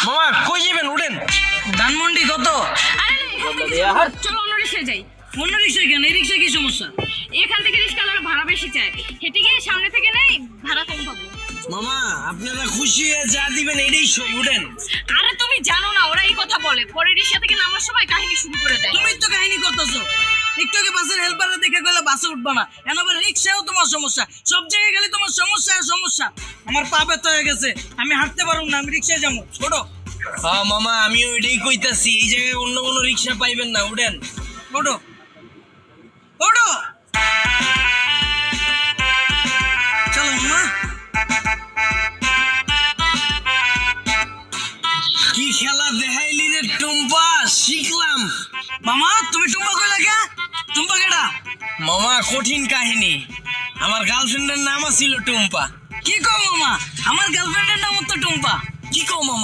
মামা কই যাবেন উঠেন। ধানমন্ডি কত? আরে না, এখান থেকে চলো অন্য রিক্সায় যাই। অন্য রিক্সায় কেন? এই রিক্সায় কি সমস্যা? এখান থেকে রিক্সাওয়ালারা ভাড়া বেশি চায়, হেঁটে গিয়ে সামনে থেকে নেই, ভাড়া কম পাবো। মামা আপনারা খুশি হয়ে যা দিবেন এটাই সই, উঠেন। আরে তুমি জানো না ওরা এই কথা বলে, পরে রিক্সা থেকে নামার সময় কাহিনী শুরু করে দেয়। তুমি তো কাহিনী করতেছো। একটু আগে বাসের হেল্পারে দেখে গেলে বাসে উঠবা না, এখন আবার রিক্সাও তোমার সমস্যা। সব জায়গায় গেলে তোমার সমস্যা আর সমস্যা। আমার পা ব্যথা হয়ে গেছে, আমি হাঁটতে পারবো না, আমি রিক্সায় যাবো। ছোটো হ্যাঁ মামা আমিও এটাই কইতাছি, এই জায়গায় অন্য কোনো রিক্সা পাইবেন না, উঠেন। ওঠো ওঠো, চলো মামা। কি খেলা দেখাইলি রে টুম্পা, শিখলাম। মামা তুমি টুম্পা কইলা কে? টুম্পা কেডা? মামা কঠিন কাহিনী, আমার গার্লফ্রেন্ডের নাম ছিল টুম্পা। কি কও মামা? আমার গার্লফ্রেন্ডের নাম তো টুম্পা। কি কও মামা?